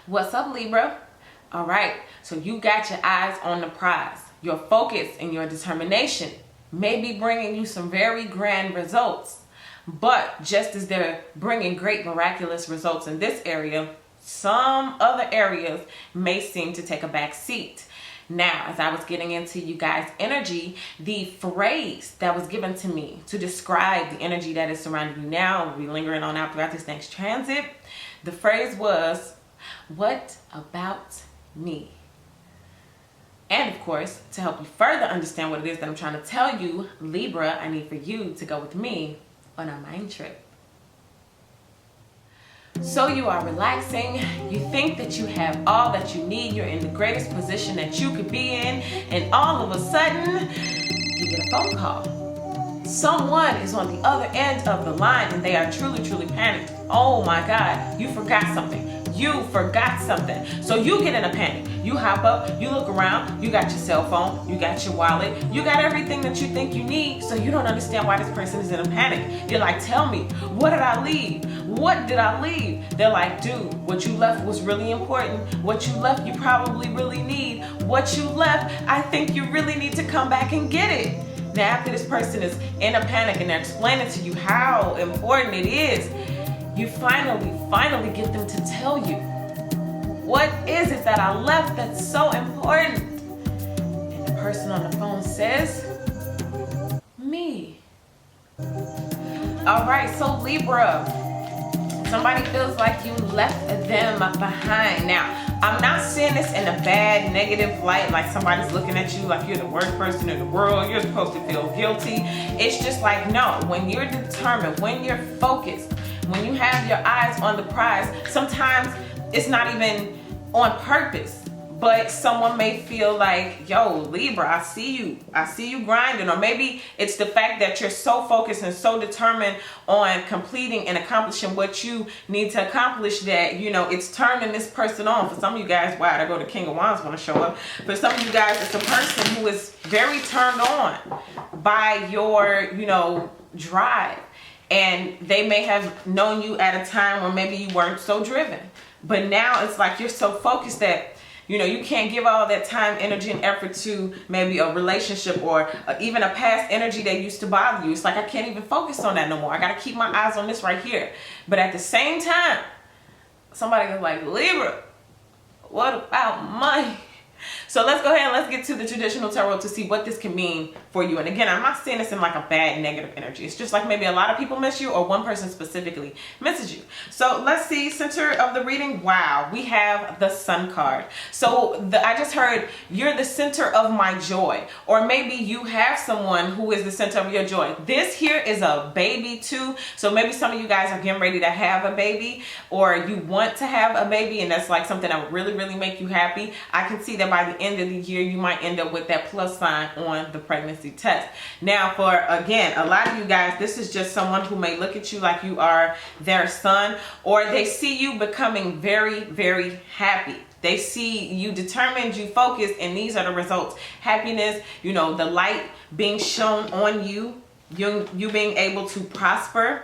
What's up, Libra? All right, so you got your eyes on the prize. Your focus and your determination may be bringing you some very grand results, but just as they're bringing great miraculous results in this area, some other areas may seem to take a back seat. Now, as I was getting into you guys' energy, the phrase that was given to me to describe the energy that is surrounding you now, will be lingering on out throughout this next transit. The phrase was, "What about me?" And of course, to help you further understand what it is that I'm trying to tell you, Libra, I need for you to go with me on a mind trip. So you are relaxing, you think that you have all that you need, you're in the greatest position that you could be in, and all of a sudden, you get a phone call. Someone is on the other end of the line and they are truly panicked. Oh my God, you forgot something. You forgot something. So you get in a panic. You hop up, you look around, you got your cell phone, you got your wallet, you got everything that you think you need, so you don't understand why this person is in a panic. You're like, tell me, what did I leave? What did I leave? They're like, dude, what you left was really important. What you left, you probably really need. What you left, I think you really need to come back and get it. Now, after this person is in a panic and they're explaining to you how important it is, you finally get them to tell you, what is it that I left that's so important? And the person on the phone says, me. All right, so Libra, somebody feels like you left them behind. Now, I'm not seeing this in a bad, negative light, like somebody's looking at you like you're the worst person in the world, you're supposed to feel guilty. It's just like, no, when you're determined, when you're focused, when you have your eyes on the prize, sometimes it's not even on purpose, but someone may feel like, yo, Libra, I see you grinding. Or maybe it's the fact that you're so focused and so determined on completing and accomplishing what you need to accomplish that, you know, it's turning this person on. For some of you guys, wow, there go the King of Wands want to show up. For some of you guys, it's a person who is very turned on by your, you know, drive. And they may have known you at a time where maybe you weren't so driven. But now it's like you're so focused that, you know, you can't give all that time, energy, and effort to maybe a relationship or even a past energy that used to bother you. It's like, I can't even focus on that no more. I got to keep my eyes on this right here. But at the same time, somebody was like, Libra, what about money? So let's go ahead and let's get to the traditional tarot to see what this can mean for you. And again, I'm not seeing this in like a bad negative energy. It's just like maybe a lot of people miss you or one person specifically misses you. So let's see, center of the reading. Wow, we have the Sun card. So I just heard, you're the center of my joy. Or maybe you have someone who is the center of your joy. This here is a baby too. So maybe some of you guys are getting ready to have a baby, or you want to have a baby, and that's like something that would really make you happy. I can see that by the end of the year, you might end up with that plus sign on the pregnancy test. Now, for again, a lot of you guys, this is just someone who may look at you like you are their son, or they see you becoming very happy. They see you determined, you focused, and these are the results. Happiness, you know, the light being shown on you, you being able to prosper.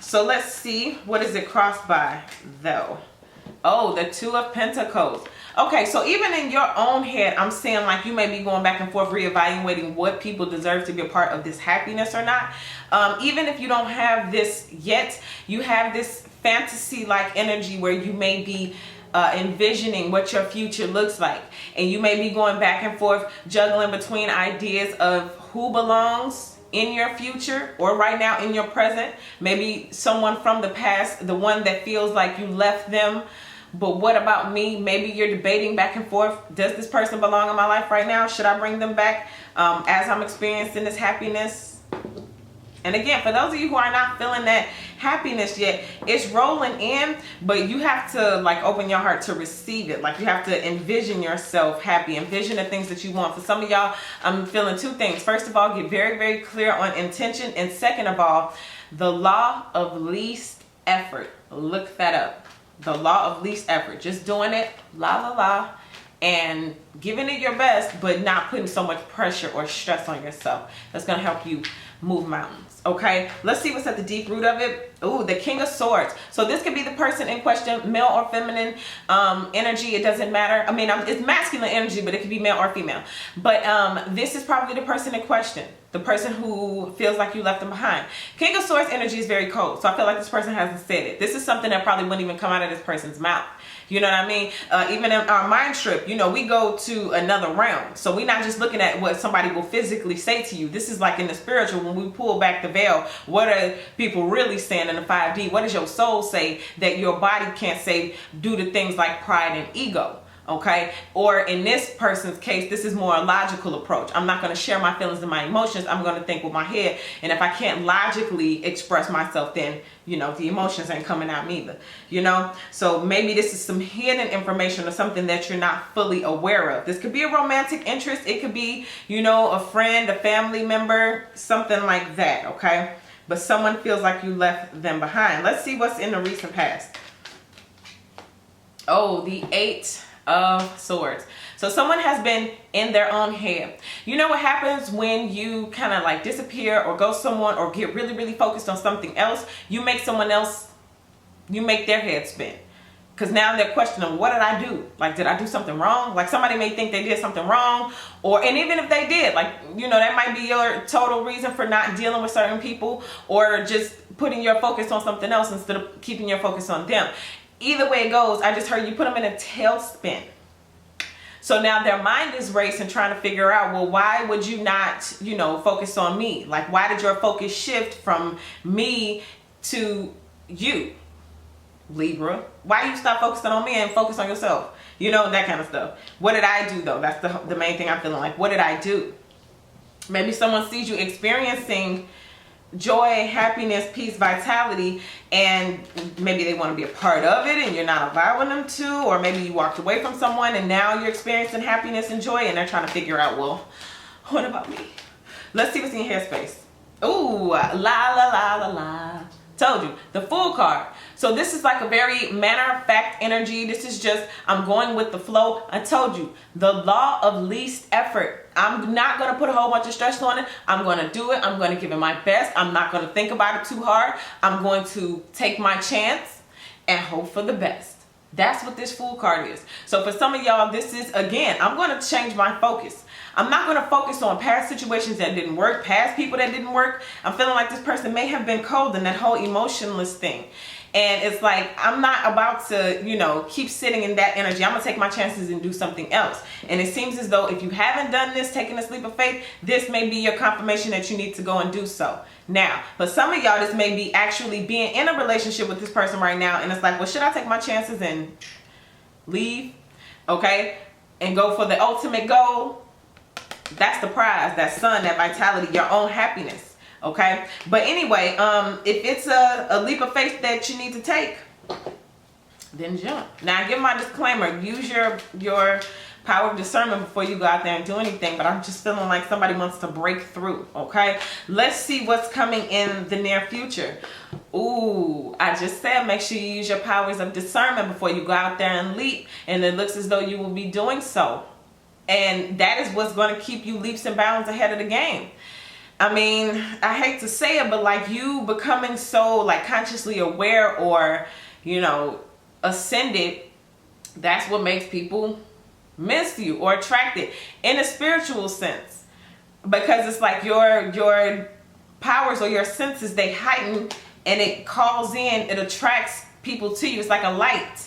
So let's see, what is it crossed by though? Oh, the Two of Pentacles. Okay, so even in your own head, I'm saying like you may be going back and forth reevaluating what people deserve to be a part of this happiness or not. Even if you don't have this yet, you have this fantasy-like energy where you may be envisioning what your future looks like. And you may be going back and forth, juggling between ideas of who belongs in your future or right now in your present. Maybe someone from the past, the one that feels like you left them. But what about me? Maybe you're debating back and forth. Does this person belong in my life right now? Should I bring them back as I'm experiencing this happiness? And again, for those of you who are not feeling that happiness yet, it's rolling in, but you have to like open your heart to receive it. Like you have to envision yourself happy, envision the things that you want. For some of y'all, I'm feeling two things. First of all, get very clear on intention. And second of all, the law of least effort. Look that up. The law of least effort. Just doing it, la, and giving it your best, but not putting so much pressure or stress on yourself. That's going to help you move mountains. Okay, let's see what's at the deep root of it. Ooh, the King of Swords. So this could be the person in question, male or feminine energy. It doesn't matter. I mean, it's masculine energy, but it could be male or female. But this is probably the person in question. The person who feels like you left them behind. King of Swords energy is very cold. So I feel like this person hasn't said it. This is something that probably wouldn't even come out of this person's mouth. You know what I mean? Even in our mind trip, you know, we go to another realm. So we're not just looking at what somebody will physically say to you. This is like in the spiritual, when we pull back the veil, what are people really saying in the 5D? What does your soul say that your body can't say due to things like pride and ego? Okay, or in this person's case, this is more a logical approach. I'm not going to share my feelings and my emotions. I'm going to think with my head. And if I can't logically express myself, then, you know, the emotions ain't coming out neither, you know. So maybe this is some hidden information or something that you're not fully aware of. This could be a romantic interest. It could be, you know, a friend, a family member, something like that. Okay, but someone feels like you left them behind. Let's see what's in the recent past. Oh, the 8 of Swords. So someone has been in their own head. You know what happens when you kind of like disappear or go someone or get really, really focused on something else? You make someone else, you make their head spin. Because now they're questioning, what did I do? Like, did I do something wrong? Like, somebody may think they did something wrong. Or, and even if they did, like, you know, that might be your total reason for not dealing with certain people, or just putting your focus on something else instead of keeping your focus on them. Either way it goes, I just heard you put them in a tailspin. So now their mind is racing, trying to figure out, well, why would you not, you know, focus on me? Like, why did your focus shift from me to you, Libra? Why do you stop focusing on me and focus on yourself? You know, that kind of stuff. What did I do, though? That's the main thing I'm feeling like. What did I do? Maybe someone sees you experiencing joy, happiness, peace, vitality, and maybe they want to be a part of it and you're not allowing them to, or maybe you walked away from someone and now you're experiencing happiness and joy and they're trying to figure out, well, what about me? Let's see what's in your headspace. Ooh, la la la la la. Told you, the Fool card. So this is like a very matter-of-fact energy. This is just, I'm going with the flow. I told you, the law of least effort. I'm not going to put a whole bunch of stress on it. I'm going to do it. I'm going to give it my best. I'm not going to think about it too hard. I'm going to take my chance and hope for the best. That's what this Fool card is. So for some of y'all, this is, again, I'm going to change my focus. I'm not going to focus on past situations that didn't work, past people that didn't work. I'm feeling like this person may have been cold in that whole emotionless thing. And it's like, I'm not about to, you know, keep sitting in that energy. I'm going to take my chances and do something else. And it seems as though if you haven't done this, taking this leap of faith, this may be your confirmation that you need to go and do so. Now, for some of y'all, this may be actually being in a relationship with this person right now. And it's like, well, should I take my chances and leave? Okay. And go for the ultimate goal? That's the prize, that sun, that vitality, your own happiness. Okay, but anyway, if it's a leap of faith that you need to take, then jump. Now, give my disclaimer, use your power of discernment before you go out there and do anything, but I'm just feeling like somebody wants to break through. Okay, let's see what's coming in the near future. Ooh, I just said make sure you use your powers of discernment before you go out there and leap, and it looks as though you will be doing so. And that is what's going to keep you leaps and bounds ahead of the game. I mean, I hate to say it, but like you becoming so like consciously aware or, you know, ascended, that's what makes people miss you or attract it in a spiritual sense. Because it's like your powers or your senses, they heighten and it calls in, it attracts people to you. It's like a light.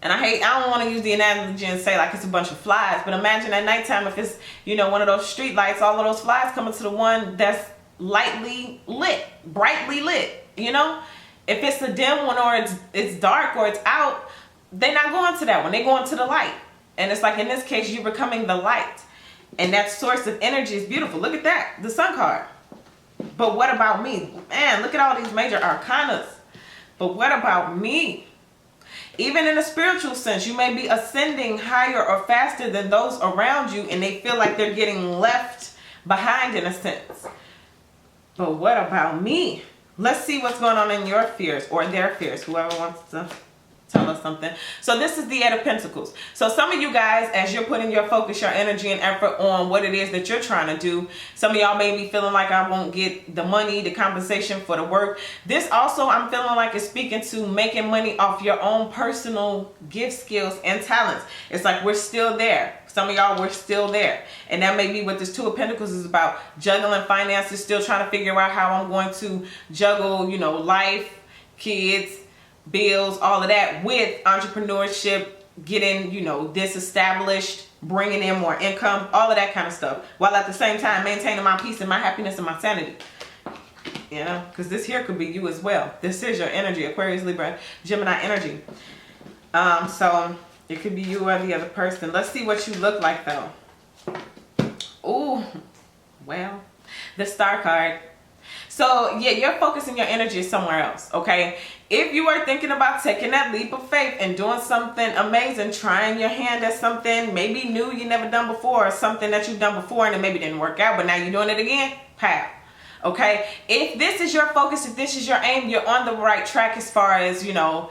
And I don't want to use the analogy and say like it's a bunch of flies, but imagine at nighttime if it's, you know, one of those street lights, all of those flies coming to the one that's lightly lit, brightly lit, you know? If it's a dim one or it's dark or it's out, they're not going to that one. They're going to the light. And it's like in this case, you're becoming the light. And that source of energy is beautiful. Look at that, the Sun card. But what about me? Man, look at all these major arcanas. But what about me? Even in a spiritual sense, you may be ascending higher or faster than those around you and they feel like they're getting left behind in a sense. But what about me? Let's see what's going on in your fears or their fears, whoever wants to tell us something. So this is the Eight of Pentacles. So some of you guys, as you're putting your focus, your energy and effort on what it is that you're trying to do, some of y'all may be feeling like I won't get the money, the compensation for the work. This also, I'm feeling like it's speaking to making money off your own personal gift, skills, and talents. It's like we're still there. Some of y'all, we're still there. And that may be what this Two of Pentacles is about. Juggling finances, still trying to figure out how I'm going to juggle, you know, life, kids, bills, all of that with entrepreneurship, getting, you know, this established, bringing in more income, all of that kind of stuff, while at the same time maintaining my peace and my happiness and my sanity. You know, because this here could be you as well. This is your energy, Aquarius, Libra, Gemini energy. So it could be you or the other person. Let's see what you look like though. Ooh, well, the Star card. So yeah, you're focusing your energy somewhere else, okay? If you are thinking about taking that leap of faith and doing something amazing, trying your hand at something maybe new you never done before, or something that you've done before and it maybe didn't work out, but now you're doing it again, pow. Okay? If this is your focus, if this is your aim, you're on the right track as far as, you know,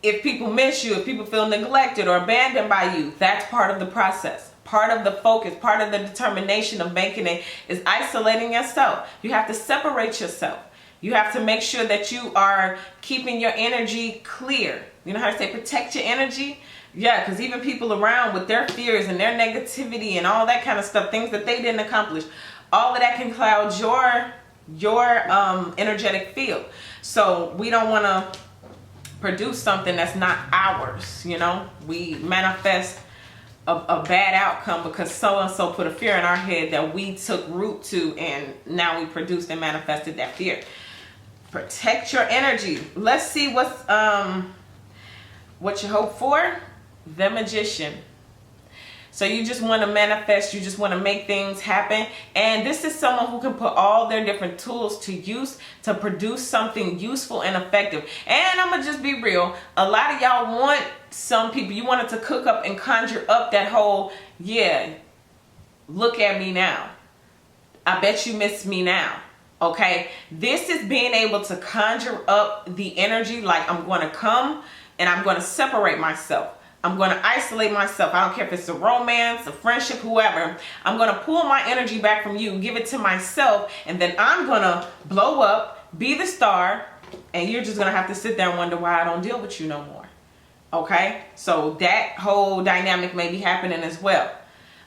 if people miss you, if people feel neglected or abandoned by you, that's part of the process. Part of the focus, part of the determination of making it is isolating yourself. You have to separate yourself. You have to make sure that you are keeping your energy clear. You know how to say protect your energy? Yeah, because even people around with their fears and their negativity and all that kind of stuff, things that they didn't accomplish, all of that can cloud your energetic field. So we don't want to produce something that's not ours, you know? We manifest a bad outcome because so-and-so put a fear in our head that we took root to, and now we produced and manifested that fear. Protect your energy. Let's see what you hope for. The Magician. So you just want to manifest, you just want to make things happen. And this is someone who can put all their different tools to use to produce something useful and effective. And I'm going to just be real. A lot of y'all want some people, you wanted to cook up and conjure up that whole, yeah, look at me now. I bet you miss me now. Okay. This is being able to conjure up the energy like I'm going to come and I'm going to separate myself. I'm going to isolate myself. I don't care if it's a romance, a friendship, whoever. I'm going to pull my energy back from you, give it to myself, and then I'm going to blow up, be the star, and you're just going to have to sit there and wonder why I don't deal with you no more. Okay? So that whole dynamic may be happening as well.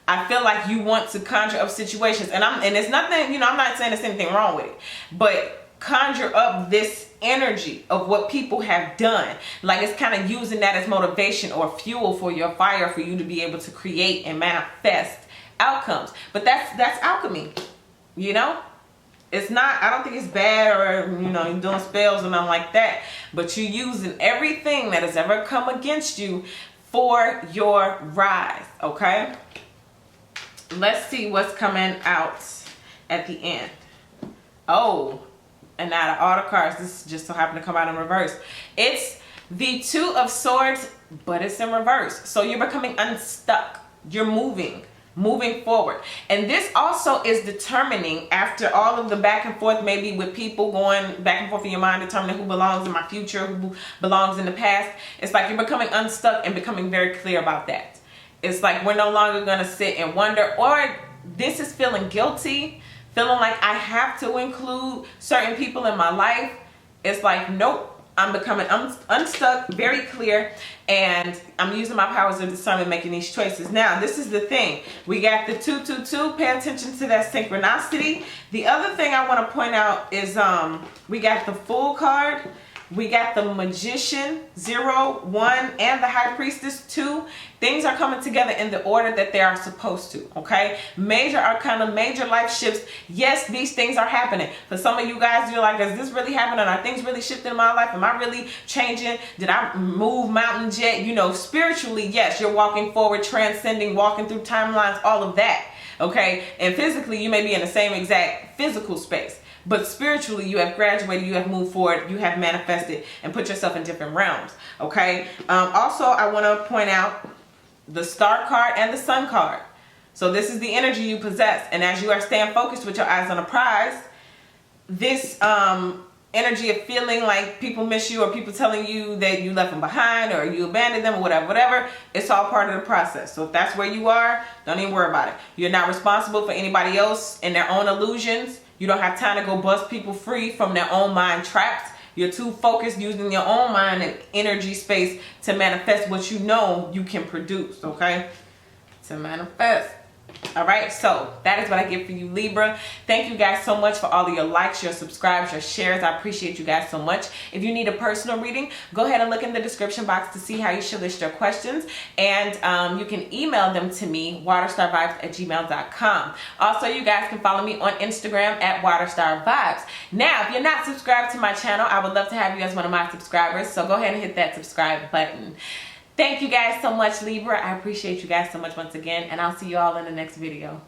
I feel like you want to conjure up situations, and it's nothing, you know, I'm not saying there's anything wrong with it, but conjure up this energy of what people have done. Like it's kind of using that as motivation or fuel for your fire for you to be able to create and manifest outcomes. But that's alchemy, you know? It's not, I don't think it's bad or, you know, you're doing spells or nothing like that, but you're using everything that has ever come against you for your rise, okay? Let's see what's coming out at the end. Oh, and out of all the cards, this just so happened to come out in reverse. It's the Two of Swords, but it's in reverse. So you're becoming unstuck. You're moving forward. And this also is determining, after all of the back and forth, maybe with people going back and forth in your mind, determining who belongs in my future, who belongs in the past. It's like you're becoming unstuck and becoming very clear about that. It's like we're no longer going to sit and wonder, or this is feeling guilty, feeling like I have to include certain people in my life. It's like, nope, I'm becoming unstuck, very clear, and I'm using my powers of discernment making these choices. Now, this is the thing. We got the 222. Pay attention to that synchronicity. The other thing I want to point out is we got the Fool card. We got the Magician, 0, 1, and the High Priestess, 2. Things are coming together in the order that they are supposed to, okay? Major arcana, major life shifts. Yes, these things are happening. For some of you guys, you're like, is this really happening? Are things really shifting in my life? Am I really changing? Did I move mountain jet? You know, spiritually, yes, you're walking forward, transcending, walking through timelines, all of that, okay? And physically, you may be in the same exact physical space. But spiritually, you have graduated, you have moved forward, you have manifested and put yourself in different realms, okay? Also, I want to point out the Star card and the Sun card. So this is the energy you possess. And as you are staying focused with your eyes on a prize, this energy of feeling like people miss you, or people telling you that you left them behind or you abandoned them or whatever, it's all part of the process. So if that's where you are, don't even worry about it. You're not responsible for anybody else and their own illusions. You don't have time to go bust people free from their own mind traps. You're too focused using your own mind and energy space to manifest what you know you can produce, okay? To manifest. All right, so that is what I get for you, Libra. Thank you guys so much for all of your likes, your subscribes, your shares. I appreciate you guys so much. If you need a personal reading, go ahead and look in the description box to see how you should list your questions. And you can email them to me, waterstarvibes@gmail.com. Also, you guys can follow me on Instagram at waterstarvibes. Now, if you're not subscribed to my channel, I would love to have you as one of my subscribers. So go ahead and hit that subscribe button. Thank you guys so much, Libra. I appreciate you guys so much once again, and I'll see you all in the next video.